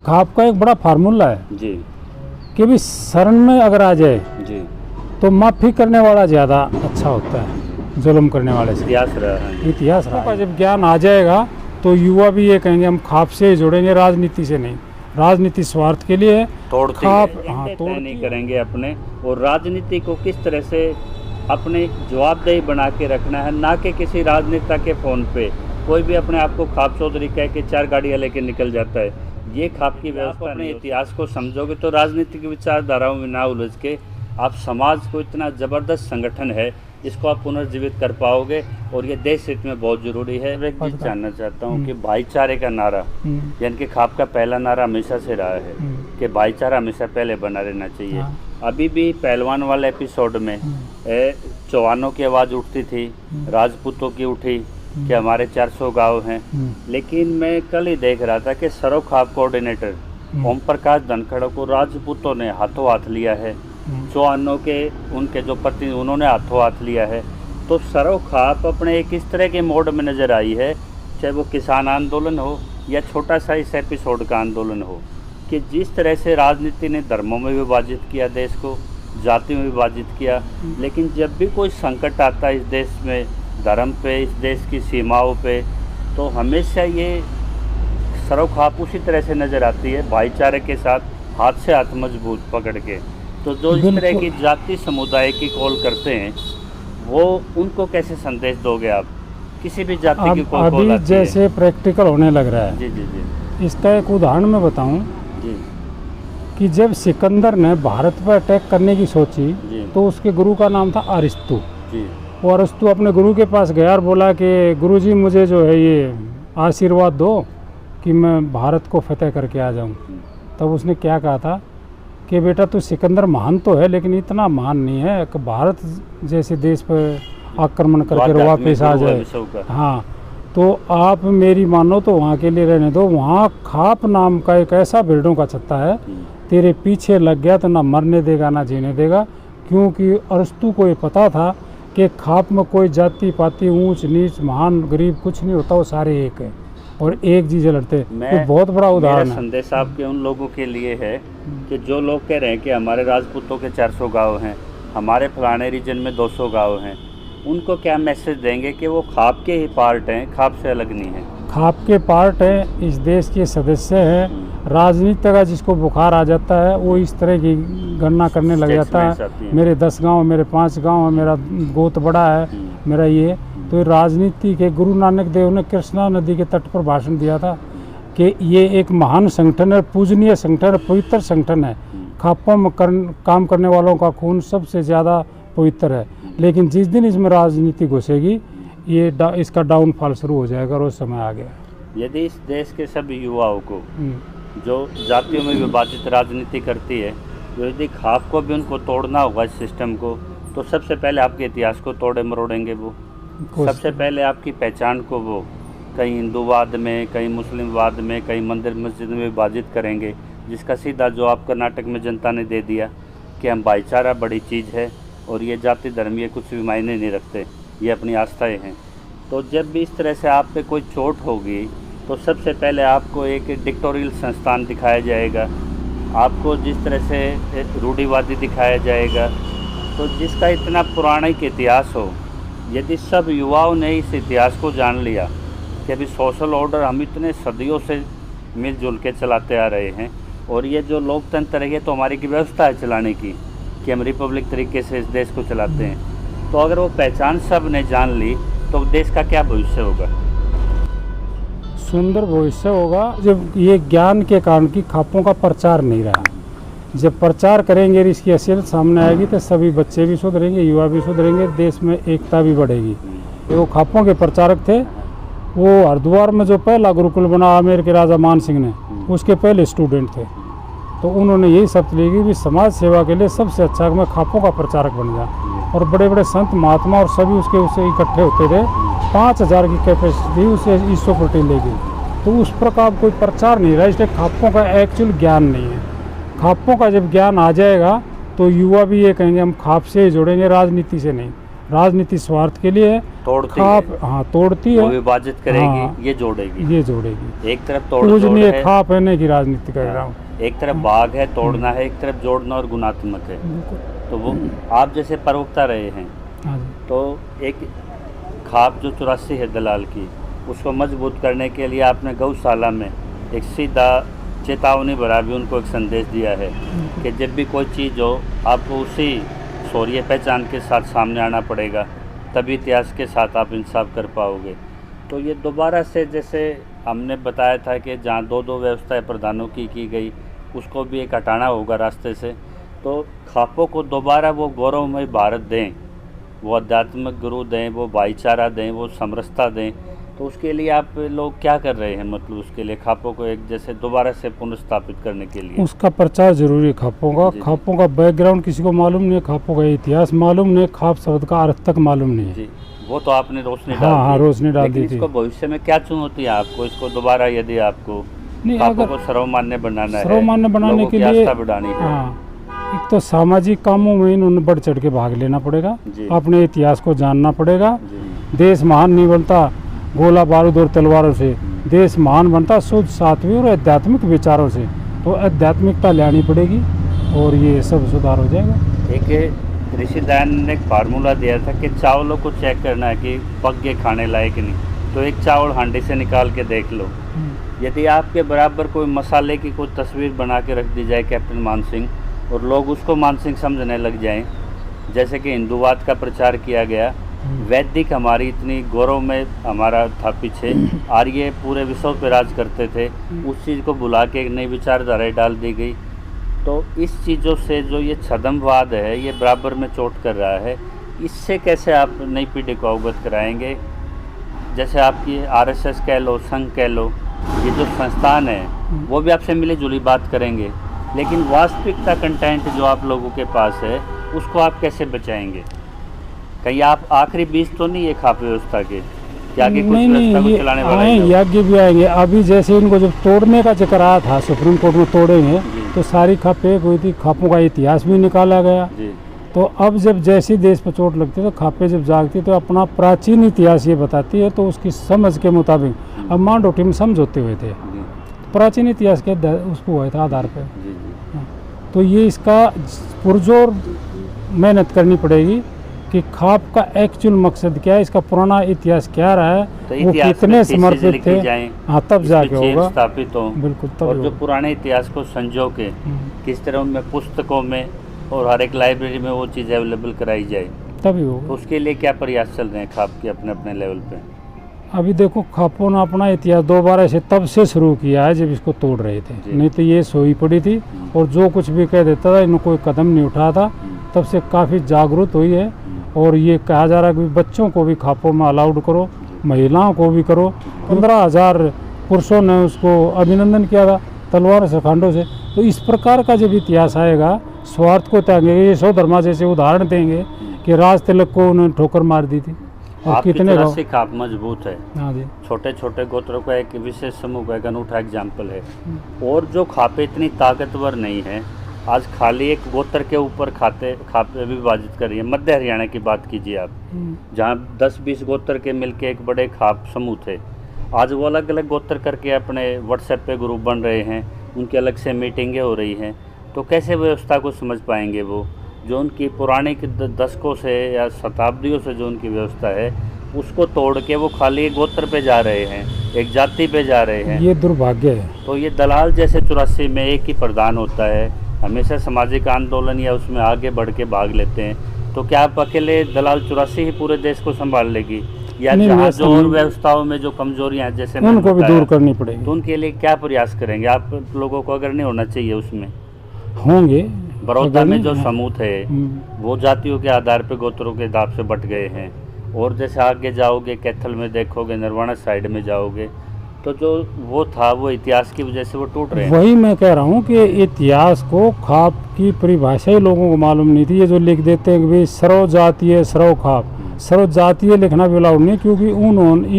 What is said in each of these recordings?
खाप का एक बड़ा फार्मूला है जी कि भी शरण में अगर आ जाए जी। तो माफ़ी करने वाला ज़्यादा अच्छा होता है जुल्म करने वाले से। इतिहास रहा है। इतिहास रहा है। जब ज्ञान आ जाएगा तो युवा भी ये कहेंगे हम खाप से ही जुड़ेंगे, राजनीति से नहीं। राजनीति स्वार्थ के लिए है। तोड़ते खाप तय नहीं करेंगे अपने, और राजनीति को किस तरह से अपने जवाबदेही बना के रखना है, ना कि किसी राजनेता के फ़ोन पे कोई भी अपने आप को खाप चौधरी कह के 4 गाड़ियाँ लेके निकल जाता है। ये खाप की व्यवस्था। अपने इतिहास को समझोगे तो राजनीतिक विचारधाराओं में ना उलझ के आप समाज को, इतना ज़बरदस्त संगठन है, इसको आप पुनर्जीवित कर पाओगे, और ये देश हित में बहुत ज़रूरी है। मैं एक चीज़ जानना चाहता हूँ कि भाईचारे का नारा, यानी कि खाप का पहला नारा हमेशा से रहा है कि भाईचारा हमेशा पहले बना रहना चाहिए। अभी भी पहलवान वाले एपिसोड में चौहानों की आवाज़ उठती थी, राजपूतों की उठी कि हमारे 400 गांव हैं, लेकिन मैं कल ही देख रहा था कि सरो खाप कोऑर्डिनेटर ओम प्रकाश धनखड़ को राजपूतों ने हाथों हाथ लिया है, चौहानों के उनके जो पति उन्होंने हाथों हाथ लिया है। तो सरो खाप अपने एक इस तरह के मोड में नज़र आई है, चाहे वो किसान आंदोलन हो या छोटा सा इस एपिसोड का आंदोलन हो, कि जिस तरह से राजनीति ने धर्मों में विभाजित किया, देश को जातियों में विभाजित किया, लेकिन जब भी कोई संकट आता है इस देश में धर्म पे, इस देश की सीमाओं पे, तो हमेशा ये सरो खाप उसी तरह से नज़र आती है, भाईचारे के साथ हाथ से हाथ मजबूत पकड़ के। तो जो इस तरह की जाति समुदाय की कॉल करते हैं, वो उनको कैसे संदेश दोगे आप? किसी भी जाति की कॉल आती है। अभी जैसे प्रैक्टिकल होने लग रहा है। जी जी जी। इसका एक उदाहरण मैं बताऊं जी कि जब सिकंदर ने भारत पर अटैक करने की सोची तो उसके गुरु का नाम था अरिस्तु जी। वो अरिस्तु अपने गुरु के पास गया और बोला कि गुरुजी मुझे जो है ये आशीर्वाद दो कि मैं भारत को फतेह करके आ जाऊं। तब उसने क्या कहा था कि बेटा तू सिकंदर महान तो है, लेकिन इतना महान नहीं है कि भारत जैसे देश पर आक्रमण करके वापस आ जाए। हाँ, तो आप मेरी मानो तो वहाँ के लिए रहने दो। वहाँ खाप नाम का एक ऐसा भेड़ों का छत्ता है, तेरे पीछे लग गया तो ना मरने देगा ना जीने देगा, क्योंकि अरिस्तु को ये पता था कि खाप में कोई जाति पाति, ऊंच नीच, महान गरीब कुछ नहीं होता, वो सारे एक है और एक चीज़ लड़ते। तो बहुत बड़ा उदाहरण है। संदेश आपके उन लोगों के लिए है कि जो लोग कह रहे हैं कि हमारे राजपूतों के 400 गांव हैं, हमारे फलाने रीजन में 200 गांव हैं, उनको क्या मैसेज देंगे कि वो खाप के ही पार्ट हैं, खाप से अलग नहीं है? खाप के पार्ट हैं, इस देश के सदस्य हैं। राजनीति का जिसको बुखार आ जाता है वो इस तरह की गणना करने लग जाता है, मेरे 10 गांव, मेरे 5 गांव, मेरा गोत बड़ा है, मेरा ये। तो राजनीति के गुरु नानक देव ने कृष्णा नदी के तट पर भाषण दिया था कि ये एक महान संगठन है, पूजनीय संगठन है, पवित्र संगठन है। खापों में काम करने वालों का खून सबसे ज़्यादा पवित्र है, लेकिन जिस दिन इसमें राजनीति घुसेगी ये इसका डाउनफॉल शुरू हो जाएगा और वो समय आ गया। यदि इस देश के सभी युवाओं को जो जातियों में विभाजित राजनीति करती है, यदि खाप को भी उनको तोड़ना होगा इस सिस्टम को, तो सबसे पहले आपके इतिहास को तोड़े मरोड़ेंगे वो। सबसे पहले आपकी पहचान को वो कहीं हिंदूवाद में, कहीं मुस्लिमवाद में, कहीं मंदिर मस्जिद में विभाजित करेंगे, जिसका सीधा जवाब कर्नाटक में जनता ने दे दिया कि हम भाईचारा बड़ी चीज़ है और ये जाति धर्म ये कुछ भी मायने नहीं रखते, ये अपनी आस्थाएं हैं। तो जब भी इस तरह से आप पे कोई चोट होगी तो सबसे पहले आपको एक डिक्टोरियल संस्थान दिखाया जाएगा, आपको जिस तरह से रूढ़िवादी दिखाया जाएगा। तो जिसका इतना पौराणिक इतिहास हो, यदि सब युवाओं ने इस इतिहास को जान लिया कि अभी सोशल ऑर्डर हम इतने सदियों से मिलजुल के चलाते आ रहे हैं, और ये जो लोकतंत्र है ये तो हमारी की व्यवस्था है चलाने की कि हम रिपब्लिक तरीके से इस देश को चलाते हैं, तो अगर वो पहचान सब ने जान ली तो देश का क्या भविष्य होगा? सुंदर भविष्य होगा। जब ये ज्ञान के कारण की खापों का प्रचार नहीं रहा, जब प्रचार करेंगे और इसकी असलियत सामने आएगी तो सभी बच्चे भी सुधरेंगे, युवा भी सुधरेंगे, देश में एकता भी बढ़ेगी। वो खापों के प्रचारक थे, वो हरिद्वार में जो पहला गुरुकुल बना आमेर के राजा मान सिंह ने, उसके पहले स्टूडेंट थे। तो उन्होंने यही शर्त ली कि समाज सेवा के लिए सबसे अच्छा मैं खापों का प्रचारक बन गया। और बड़े बड़े संत महात्मा और सभी उसके इकट्ठे होते थे। 5000 की कैपेसिटी उसे ईश्वर पटेल ले गई। तो उस प्रकार कोई प्रचार नहीं रहा, इसलिए खापों का एक्चुअल ज्ञान नहीं है। खापों का जब ज्ञान आ जाएगा तो युवा भी ये कहेंगे हम खाप से ही जुड़ेंगे, राजनीति से नहीं। राजनीति स्वार्थ के लिए है। तोड़ती खाप है, हाँ तोड़ती वो है, विभाजित करेगी, हाँ। ये जोड़ेगी। ये जोड़ेगी। एक तरफ तोड़ कुछ जोड़ नहीं है, खा पहने की राजनीति कर रहा हूँ। एक तरफ बाग है, तोड़ना है, एक तरफ जोड़ना और गुणात्मक है। बिल्कुल। तो वो आप जैसे प्रवक्ता रहे हैं, हाँ जी। तो एक खाप जो 84 है दलाल की, उसको मजबूत करने के लिए आपने गौशाला में एक सीधा चेतावनी भरा भी उनको एक संदेश दिया है कि जब भी कोई चीज़ हो आपको उसी शौर्य पहचान के साथ सामने आना पड़ेगा, तभी इतिहास के साथ आप इंसाफ कर पाओगे। तो ये दोबारा से जैसे हमने बताया था कि जहाँ दो व्यवस्थाएं प्रधानों की गई, उसको भी एक हटाना होगा रास्ते से। तो खापों को दोबारा वो गौरवमय भारत दें, वो आध्यात्मिक गुरु दें, वो भाईचारा दें, वो समरसता दें। तो उसके लिए आप लोग क्या कर रहे हैं, मतलब उसके लिए खापों को एक जैसे दोबारा से पुनर्स्थापित करने के लिए? उसका प्रचार जरूरी है खापों का। जी, खापों का बैकग्राउंड किसी को मालूम नहीं है, खापों का इतिहास मालूम नहीं, खाप शब्द का अर्थ तक मालूम नहीं है। जी, वो तो आपने रोशनी डाल हाँ हाँ दी। रोशनी डाल लेकिन दी थी। इसको भविष्य में क्या चुनौती है आपको, इसको दोबारा यदि आपको नहीं खापों अगर को सर्वमान्य बनाना है, सर्वमान्य बनाने लोगों के की लिए आस्था बढ़ानी है? हाँ, एक तो सामाजिक कामों में इन्होंने बढ़ चढ़ के भाग लेना पड़ेगा, जी। अपने इतिहास को जानना पड़ेगा। जी, देश महान नहीं बनता गोला बारूद और तलवारों से, देश महान बनता शुद्ध सात्विक और आध्यात्मिक विचारों से। तो आध्यात्मिकता लानी पड़ेगी और ये सब सुधार हो जाएगा। एक ऋषि दयानंद ने एक फार्मूला दिया था कि चावलों को चेक करना है कि पक के खाने लायक नहीं, तो एक चावल हांडी से निकाल के देख लो। यदि आपके बराबर कोई मसाले की कोई तस्वीर बना के रख दी जाए कैप्टन मान सिंह, और लोग उसको मान सिंह समझने लग जाएं, जैसे कि हिंदूवाद का प्रचार किया गया, वैदिक हमारी इतनी गौरव में हमारा था पीछे, आर्य पूरे विश्व पे राज करते थे, उस चीज़ को भुला के एक नई विचारधारा डाल दी गई। तो इस चीज़ों से जो ये छद्मवाद है, ये बराबर में चोट कर रहा है। इससे कैसे आप नई पीढ़ी को अवगत कराएंगे? जैसे आपकी आरएसएस कह लो, संघ कह लो, ये जो संस्थान है वो भी आपसे मिली जुली बात करेंगे, लेकिन वास्तविकता कंटेंट जो आप लोगों के पास है उसको आप कैसे बचाएंगे? कहीं आप आखिरी बीज तो नहीं है खाप व्यवस्था के कि आगे कुछ व्यवस्था को चलाने वाला है? यज्ञ भी आएंगे। अभी जैसे इनको जब तोड़ने का जिक्र आया था सुप्रीम कोर्ट में तोड़ेंगे, तो सारी खापें एक हुई थी, खापों का इतिहास भी निकाला गया। जी, तो अब जब जैसी देश पर चोट लगती है तो खापें जब जागती तो अपना प्राचीन इतिहास ये बताती है, तो उसकी समझ के मुताबिक अब मान रोटी में समझौते हुए थे, जी, प्राचीन इतिहास के उसको हुए थे आधार पे। जी, जी। तो ये इसका पुरजोर मेहनत करनी पड़ेगी कि खाप का एक्चुअल मकसद क्या है, इसका पुराना इतिहास क्या रहा है, तो वो इतिहास कितने में चीज़ें समर्पित लिखी थे। जाएं, हाँ तब इसके जाके चेर होगा। स्थापित हो, बिल्कुल तब और जो होगा। पुराने इतिहास को संजो के किस तरह में पुस्तकों में और हर एक लाइब्रेरी में वो चीज़ अवेलेबल कराई जाए, तभी तो होगा। उसके लिए क्या प्रयास चल रहे हैं खाप के अपने अपने लेवल पे? अभी देखो खापों ने अपना इतिहास दोबारा से तब से शुरू किया है जब इसको तोड़ रहे थे, जी। नहीं तो ये सोई पड़ी थी और जो कुछ भी कह देता था इन्होंने कोई कदम नहीं उठाया था। तब से काफ़ी जागरूक हुई है और ये कहा जा रहा है कि बच्चों को भी खापों में अलाउड करो, महिलाओं को भी करो। 15,000 पुरुषों ने उसको अभिनंदन किया था तलवार से खंडों से। तो इस प्रकार का जब इतिहास आएगा, स्वार्थ को त्यागेंगे, ये यशोधर्मा जैसे उदाहरण देंगे कि राज तिलक को उन्होंने ठोकर मार दी थी और आपकी कितने 84 खाप मजबूत है, हाँ जी। छोटे छोटे गोत्रों का एक विशेष समूह का एक अनूठा एग्जाम्पल है। और जो खापे इतनी ताकतवर नहीं है, आज खाली एक गोत्र के ऊपर खापे विभाजित कर रही है। मध्य हरियाणा की बात कीजिए आप, जहाँ 10-20 गोत्र के मिलके एक बड़े खाप समूह थे, आज वो अलग अलग गोत्र करके अपने व्हाट्सएप पे ग्रुप बन रहे हैं, उनकी अलग से मीटिंगें हो रही हैं। तो कैसे व्यवस्था को समझ पाएंगे वो, जो उनकी पौराणिक दशकों से या शताब्दियों से जो उनकी व्यवस्था है उसको तोड़ के वो खाली एक गोत्र पे जा रहे हैं, एक जाति पे जा रहे हैं। ये दुर्भाग्य है। तो ये दलाल जैसे 84 में एक ही प्रधान होता है, हमेशा सामाजिक आंदोलन या उसमें आगे बढ़ के भाग लेते हैं। तो क्या आप अकेले दलाल 84 ही पूरे देश को संभाल लेगी, या नहीं, जहाँ ऐसा जो और नहीं। व्यवस्थाओं में जो कमजोरियां हैं जैसे मैंने उनको भी बताया, दूर करनी पड़ेगी। तो उनके लिए क्या प्रयास करेंगे आप लोगों को, अगर नहीं होना चाहिए उसमें? होंगे। बड़ौदा अगर में नहीं- जो समूह थे वो जातियों के आधार पे गोत्रों के दाब से बट गए हैं, और जैसे आगे जाओगे कैथल में देखोगे, नरवाना साइड में जाओगे, तो जो वो था वो इतिहास की वजह से वो टूट रहे हैं। वही मैं कह रहा हूँ कि इतिहास को खाप की परिभाषा ही लोगों को मालूम नहीं थी। ये जो लिख देते हैं कि भाई सर्व जातीय सर्व खाप, सर्व जातीय लिखना भी अलाउड नहीं, क्योंकि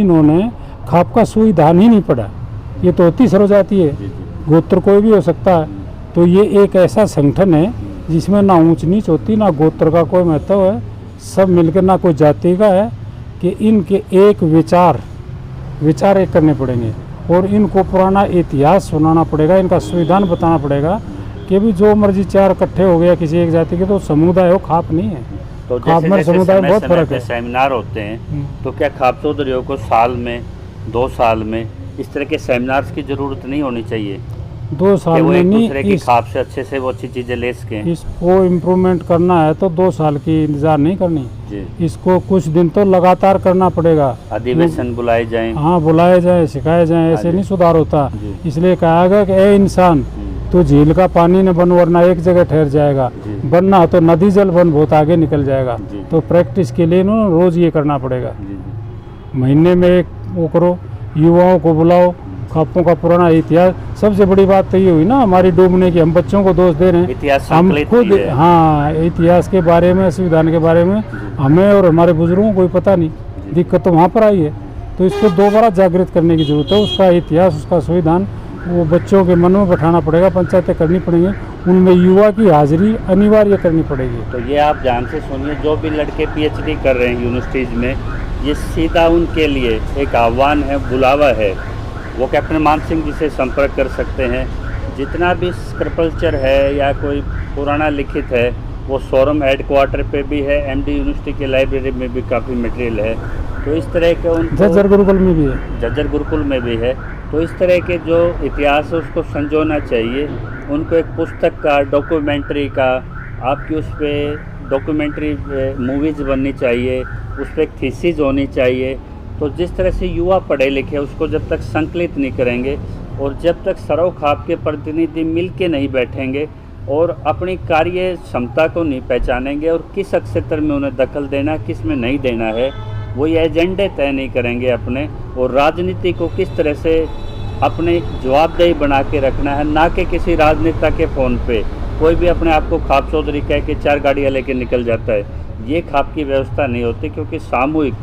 इन्होंने खाप का सुविधान ही नहीं पढ़ा। ये तो होती सर्व जातीय, गोत्र कोई भी हो सकता है। तो ये एक ऐसा संगठन है जिसमें ना ऊंच नीच होती, ना गोत्र का कोई महत्व है, सब मिलकर, ना कोई जाति का है, कि इनके एक विचार एक करने पड़ेंगे और इनको पुराना इतिहास सुनाना पड़ेगा, इनका संविधान बताना पड़ेगा कि भी जो मर्जी चार इकट्ठे हो गया किसी एक जाति के तो समुदाय हो, खाप नहीं है। तो खाप में समुदाय बहुत फर्क है। सेमिनार होते हैं तो क्या खाप चौधरियों को साल में 2 साल में इस तरह के सेमिनार्स की जरूरत नहीं होनी चाहिए? 2 साल में एक नहीं, दूसरे की खाप से अच्छे से वो अच्छी चीजें ले सकें। इसको इम्प्रूवमेंट करना है तो 2 साल की इंतजार नहीं करनी जी। इसको कुछ दिन तो लगातार करना पड़ेगा। अधिवेशन बुलाए जाएं। हाँ, बुलाए जाए, सिखाए जाए, ऐसे नहीं सुधार होता। इसलिए कहा गया कि ए इंसान, तो झील का पानी न बन वरना एक जगह ठहर जाएगा, बनना तो नदी जल बन बहुत आगे निकल जाएगा। तो प्रैक्टिस के लिए ना रोज ये करना पड़ेगा। महीने में एक वो करो, युवाओं को बुलाओ, खापों का पुराना इतिहास। सबसे बड़ी बात तो ये हुई ना हमारी डूबने की, हम बच्चों को दोष दे रहे हैं, इतिहास हम संकलित खुद नहीं है। हाँ, इतिहास के बारे में, संविधान के बारे में हमें और हमारे बुजुर्गों को कोई पता नहीं। दिक्कत तो वहाँ पर आई है, तो इसको दोबारा जागृत करने की जरूरत है। उसका इतिहास, उसका संविधान वो बच्चों के मन में बैठाना पड़ेगा, पंचायतें करनी पड़ेंगी, उनमें युवा की हाजिरी अनिवार्य करनी पड़ेगी। तो ये आप ध्यान से सुनिए, जो भी लड़के पीएचडी कर रहे हैं यूनिवर्सिटीज़ में, ये सीधा उनके लिए एक आह्वान है, बुलावा है। वो कैप्टन मान सिंह जी से संपर्क कर सकते हैं। जितना भी स्क्रिप्चर है या कोई पुराना लिखित है वो शोरूम हेडक्वार्टर पे भी है, एमडी यूनिवर्सिटी के लाइब्रेरी में भी काफ़ी मटेरियल है। तो इस तरह के उनको झज्जर गुरुकुल में भी है, झज्जर गुरुकुल में भी है। तो इस तरह के जो इतिहास है उसको संजोना चाहिए। उनको एक पुस्तक का, डॉक्यूमेंट्री का, आपकी उस पर डॉक्यूमेंट्री मूवीज़ बननी चाहिए, उस पर एक थीसिस होनी चाहिए। तो जिस तरह से युवा पढ़े लिखे उसको जब तक संकलित नहीं करेंगे और जब तक सरो खाप के प्रतिनिधि मिल के नहीं बैठेंगे और अपनी कार्य क्षमता को नहीं पहचानेंगे और किस क्षेत्र में उन्हें दखल देना है, किस में नहीं देना है, वो ये एजेंडे तय नहीं करेंगे अपने, और राजनीति को किस तरह से अपने जवाबदेही बना के रखना है, ना कि किसी राजनेता के फ़ोन पे कोई भी अपने आप को खाप चौधरी कह के 4 गाड़ियाँ लेके निकल जाता है। ये खाप की व्यवस्था नहीं होती, क्योंकि सामूहिक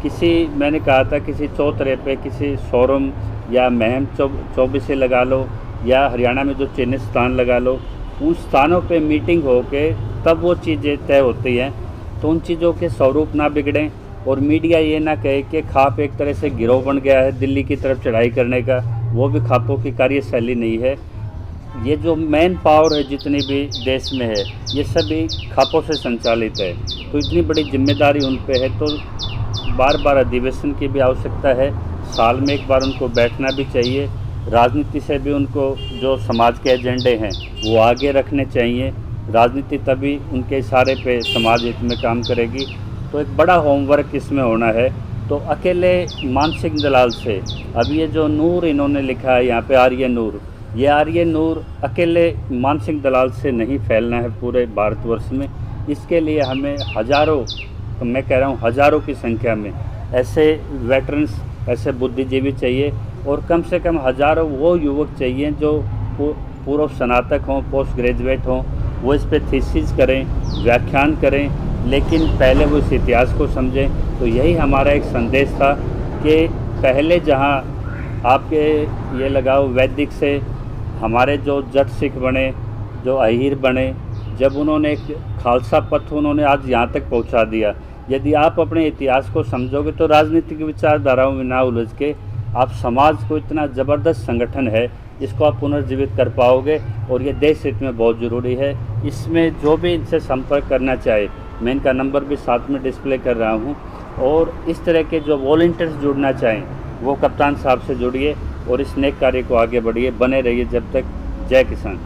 किसी, मैंने कहा था, किसी चौतरे पे, किसी शोरूम या महम 24 लगा लो या हरियाणा में जो चिन्हित स्थान लगा लो, उन स्थानों पे मीटिंग हो के तब वो चीज़ें तय होती हैं। तो उन चीज़ों के स्वरूप ना बिगड़ें और मीडिया ये ना कहे कि खाप एक तरह से गिरोह बन गया है दिल्ली की तरफ चढ़ाई करने का। वो भी खापों की कार्यशैली नहीं है। ये जो मैन पावर है जितनी भी देश में है, ये सभी खापों से संचालित है। तो इतनी बड़ी जिम्मेदारी उन पे है, तो बार बार अधिवेशन की भी आवश्यकता है। साल में एक बार उनको बैठना भी चाहिए। राजनीति से भी उनको जो समाज के एजेंडे हैं वो आगे रखने चाहिए। राजनीति तभी उनके इशारे पे समाज हित में काम करेगी। तो एक बड़ा होमवर्क इसमें होना है। तो अकेले मान सिंह दलाल से, अब ये जो नूर इन्होंने लिखा है यहाँ पे, आर्य नूर, ये आर्य नूर अकेले मान सिंह दलाल से नहीं फैलना है पूरे भारतवर्ष में। इसके लिए हमें हज़ारों, तो मैं कह रहा हूँ हज़ारों की संख्या में ऐसे वेटरन्स, ऐसे बुद्धिजीवी चाहिए, और कम से कम हज़ारों वो युवक चाहिए जो पूर्व स्नातक हों, पोस्ट ग्रेजुएट हों, वो इस पर थीसिस करें, व्याख्यान करें, लेकिन पहले वो इस इतिहास को समझें। तो यही हमारा एक संदेश था कि पहले जहाँ आपके ये लगाओ वैदिक से हमारे जो जट सिख बने, जो अहीर बने, जब उन्होंने एक खालसा पथ उन्होंने आज यहाँ तक पहुँचा दिया। यदि आप अपने इतिहास को समझोगे तो राजनीतिक विचारधाराओं में ना उलझ के आप समाज को, इतना ज़बरदस्त संगठन है, इसको आप पुनर्जीवित कर पाओगे। और ये देश हित में बहुत ज़रूरी है। इसमें जो भी इनसे संपर्क करना चाहे, मैं इनका नंबर भी साथ में डिस्प्ले कर रहा हूँ। और इस तरह के जो वॉलंटियर्स जुड़ना चाहें वो कप्तान साहब से जुड़िए और इस नेक कार्य को आगे बढ़िए, बने रहिए जब तक। जय किसान।